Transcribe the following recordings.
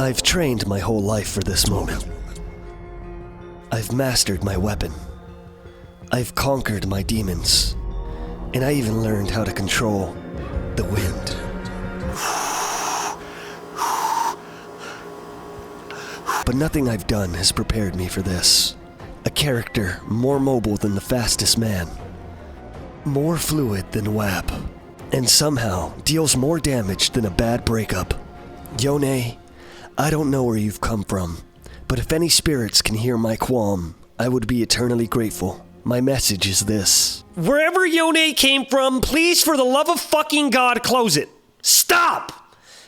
I've trained my whole life for this moment. I've mastered my weapon. I've conquered my demons. And I even learned how to control the wind. But nothing I've done has prepared me for this. A character more mobile than the fastest man. More fluid than WAP. And somehow deals more damage than a bad breakup. Yone, I don't know where you've come from, but if any spirits can hear my qualm, I would be eternally grateful. My message is this. Wherever Yone came from, please, for the love of fucking God, close it. Stop!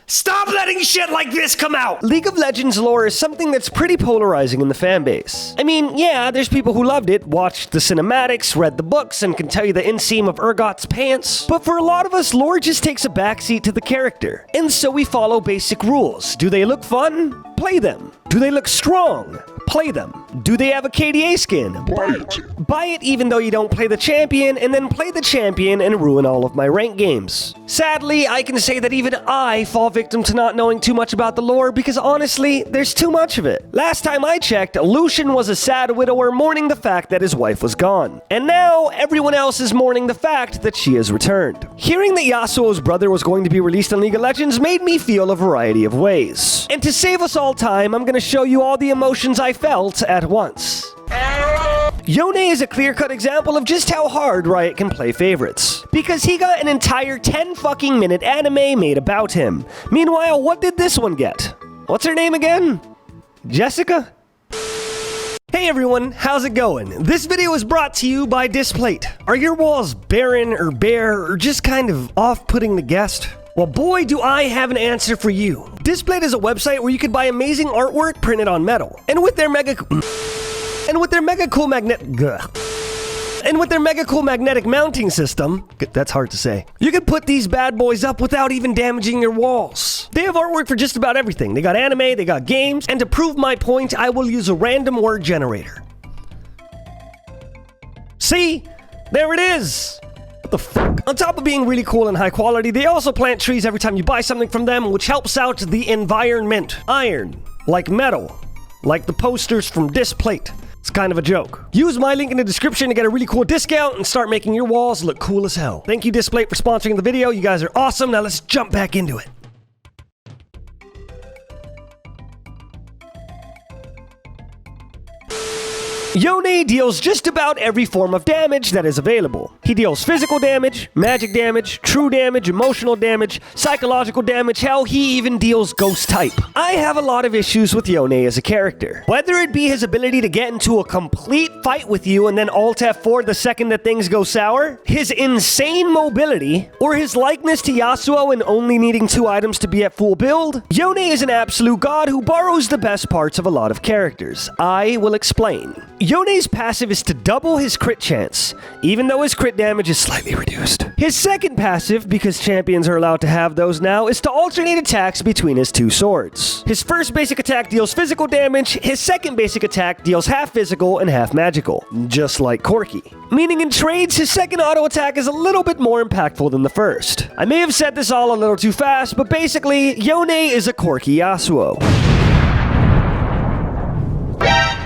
Stop letting shit like this come out! League of Legends lore is something that's pretty polarizing in the fanbase. I mean, yeah, there's people who loved it, watched the cinematics, read the books, and can tell you the inseam of Urgot's pants. But for a lot of us, lore just takes a backseat to the character. And so we follow basic rules. Do they look fun? Play them. Do they look strong? Play them. Do they have a KDA skin? Buy it. Buy it even though you don't play the champion, and then play the champion and ruin all of my rank games. Sadly, I can say that even I fall victim to not knowing too much about the lore because honestly, there's too much of it. Last time I checked, Lucian was a sad widower mourning the fact that his wife was gone. And now, everyone else is mourning the fact that she has returned. Hearing that Yasuo's brother was going to be released in League of Legends made me feel a variety of ways. And to save us all time, I'm gonna show you all the emotions I felt at once. Yone is a clear-cut example of just how hard Riot can play favorites. Because he got an entire 10-fucking-minute anime made about him. Meanwhile, what did this one get? What's her name again? Jessica? Hey everyone, how's it going? This video is brought to you by Displate. Are your walls barren or bare or just kind of off-putting the guest? Well, boy, do I have an answer for you. Displate is a website where you can buy amazing artwork printed on metal. And with their mega cool magnetic mounting system, that's hard to say, you can put these bad boys up without even damaging your walls. They have artwork for just about everything. They got anime, they got games, and to prove my point, I will use a random word generator. See? There it is! What the fuck? On top of being really cool and high quality, they also plant trees every time you buy something from them, which helps out the environment. Iron. Like metal. Like the posters from Displate. It's kind of a joke. Use my link in the description to get a really cool discount and start making your walls look cool as hell. Thank you, Displate, for sponsoring the video. You guys are awesome. Now let's jump back into it. Yone deals just about every form of damage that is available. He deals physical damage, magic damage, true damage, emotional damage, psychological damage, hell, he even deals ghost type. I have a lot of issues with Yone as a character. Whether it be his ability to get into a complete fight with you and then Alt F4 the second that things go sour, his insane mobility, or his likeness to Yasuo and only needing 2 items to be at full build, Yone is an absolute god who borrows the best parts of a lot of characters. I will explain. Yone's passive is to double his crit chance, even though his crit damage is slightly reduced. His second passive, because champions are allowed to have those now, is to alternate attacks between his 2 swords. His first basic attack deals physical damage, his second basic attack deals half physical and half magical, just like Corki. Meaning in trades, his second auto attack is a little bit more impactful than the first. I may have said this all a little too fast, but basically, Yone is a Corki Yasuo.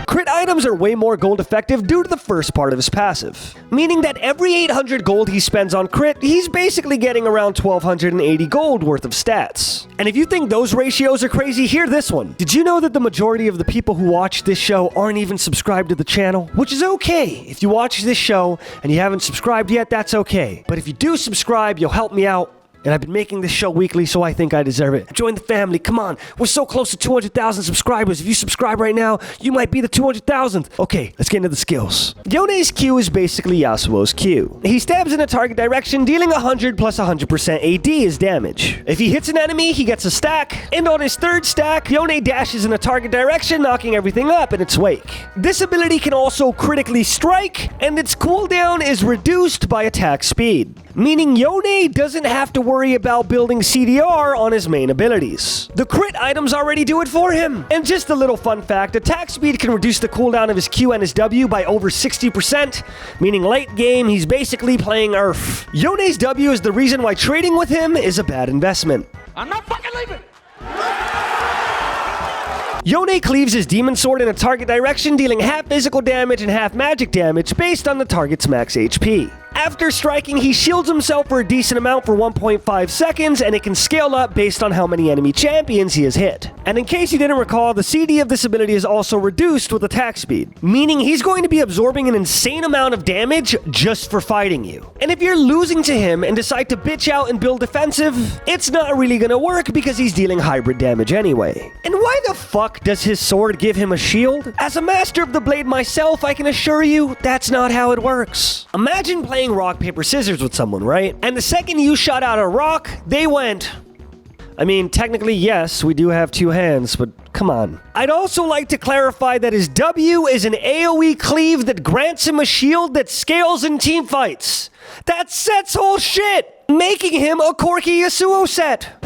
Crit items are way more gold effective due to the first part of his passive. Meaning that every 800 gold he spends on crit, he's basically getting around 1280 gold worth of stats. And if you think those ratios are crazy, hear this one. Did you know that the majority of the people who watch this show aren't even subscribed to the channel? Which is okay. If you watch this show and you haven't subscribed yet, that's okay. But if you do subscribe, you'll help me out. And I've been making this show weekly, so I think I deserve it. Join the family, come on. We're so close to 200,000 subscribers. If you subscribe right now, you might be the 200,000th. Okay, let's get into the skills. Yone's Q is basically Yasuo's Q. He stabs in a target direction, dealing 100 plus 100% AD as damage. If he hits an enemy, he gets a stack. And on his third stack, Yone dashes in a target direction, knocking everything up in its wake. This ability can also critically strike, and its cooldown is reduced by attack speed. Meaning Yone doesn't have to worry about building CDR on his main abilities. The crit items already do it for him. And just a little fun fact, attack speed can reduce the cooldown of his Q and his W by over 60%, meaning late game he's basically playing Earth. Yone's W is the reason why trading with him is a bad investment. I'm not fucking leaving! Yone cleaves his demon sword in a target direction, dealing half physical damage and half magic damage based on the target's max HP. After striking, he shields himself for a decent amount for 1.5 seconds, and it can scale up based on how many enemy champions he has hit. And in case you didn't recall, the CD of this ability is also reduced with attack speed, meaning he's going to be absorbing an insane amount of damage just for fighting you. And if you're losing to him and decide to bitch out and build defensive, it's not really gonna work because he's dealing hybrid damage anyway. And why the fuck does his sword give him a shield? As a master of the blade myself, I can assure you, that's not how it works. Imagine playing rock, paper, scissors with someone, right? And the second you shot out a rock, they went... I mean, technically, yes, we do have two hands, but come on. I'd also like to clarify that his W is an AoE cleave that grants him a shield that scales in team fights. That's Set's whole shit, making him a Corki Yasuo Set.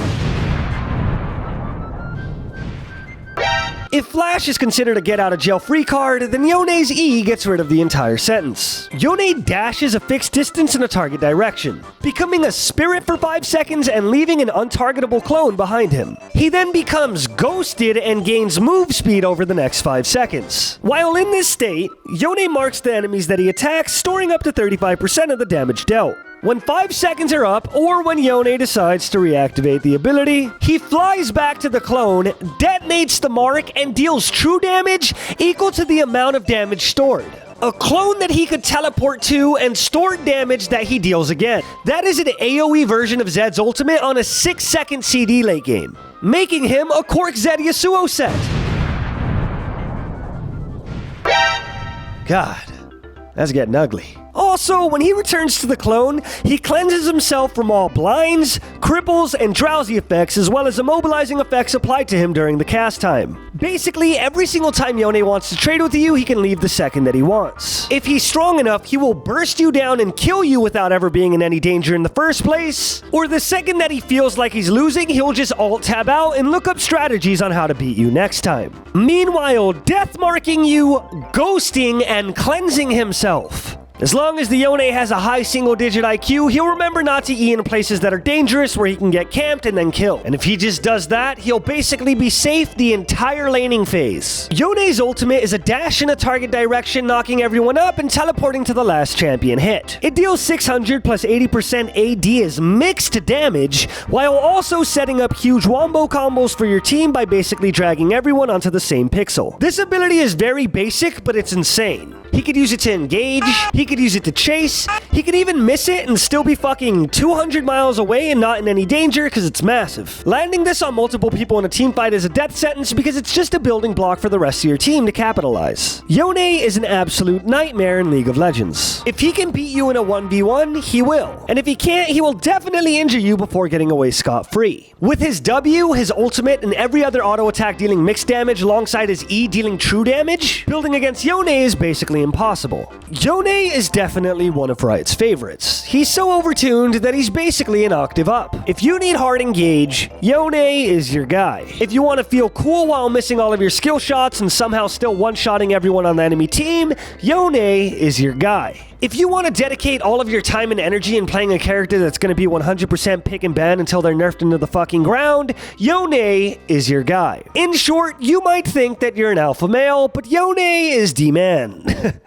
If Flash is considered a get-out-of-jail-free card, then Yone's E gets rid of the entire sentence. Yone dashes a fixed distance in a target direction, becoming a spirit for 5 seconds and leaving an untargetable clone behind him. He then becomes ghosted and gains move speed over the next 5 seconds. While in this state, Yone marks the enemies that he attacks, storing up to 35% of the damage dealt. When 5 seconds are up, or when Yone decides to reactivate the ability, he flies back to the clone, detonates the mark, and deals true damage equal to the amount of damage stored. A clone that he could teleport to and stored damage that he deals again. That is an AoE version of Zed's ultimate on a 6-second CD late game, making him a Cork Zed Yasuo set. God, that's getting ugly. Also, when he returns to the clone, he cleanses himself from all blinds, cripples, and drowsy effects, as well as immobilizing effects applied to him during the cast time. Basically, every single time Yone wants to trade with you, he can leave the second that he wants. If he's strong enough, he will burst you down and kill you without ever being in any danger in the first place, or the second that he feels like he's losing, he'll just alt-tab out and look up strategies on how to beat you next time. Meanwhile, death marking you, ghosting, and cleansing himself. As long as the Yone has a high single-digit IQ, he'll remember not to E in places that are dangerous where he can get camped and then killed. And if he just does that, he'll basically be safe the entire laning phase. Yone's ultimate is a dash in a target direction, knocking everyone up and teleporting to the last champion hit. It deals 600 plus 80% AD as mixed damage, while also setting up huge wombo combos for your team by basically dragging everyone onto the same pixel. This ability is very basic, but it's insane. He could use it to engage, he could use it to chase, he could even miss it and still be fucking 200 miles away and not in any danger because it's massive. Landing this on multiple people in a team fight is a death sentence because it's just a building block for the rest of your team to capitalize. Yone is an absolute nightmare in League of Legends. If he can beat you in a 1v1, he will. And if he can't, he will definitely injure you before getting away scot-free. With his W, his ultimate, and every other auto attack dealing mixed damage alongside his E dealing true damage, building against Yone is basically impossible. Yone is definitely one of Riot's favorites. He's so overtuned that he's basically an octave up. If you need hard engage, Yone is your guy. If you want to feel cool while missing all of your skill shots and somehow still one-shotting everyone on the enemy team, Yone is your guy. If you want to dedicate all of your time and energy in playing a character that's going to be 100% pick and ban until they're nerfed into the fucking ground, Yone is your guy. In short, you might think that you're an alpha male, but Yone is D-man.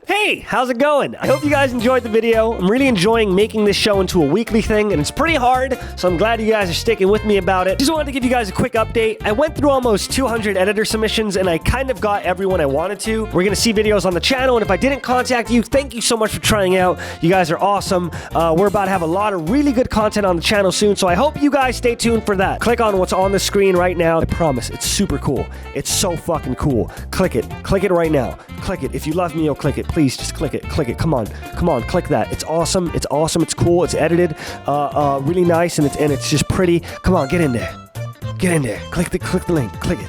Hey, how's it going? I hope you guys enjoyed the video. I'm really enjoying making this show into a weekly thing, and it's pretty hard, so I'm glad you guys are sticking with me about it. Just wanted to give you guys a quick update. I went through almost 200 editor submissions, and I kind of got everyone I wanted to. We're going to see videos on the channel, and if I didn't contact you, thank you so much for trying out. You guys are awesome. We're about to have a lot of really good content on the channel soon, so I hope you guys stay tuned for that. Click on what's on the screen right now. I promise, it's super cool. It's so fucking cool. Click it. Click it right now. Click it. If you love me, you'll click it. Please, just click it. Click it. Come on. Come on. Click that. It's awesome. It's awesome. It's cool. It's edited. Really nice, and it's just pretty. Come on, get in there. Get in there. Click the link. Click it.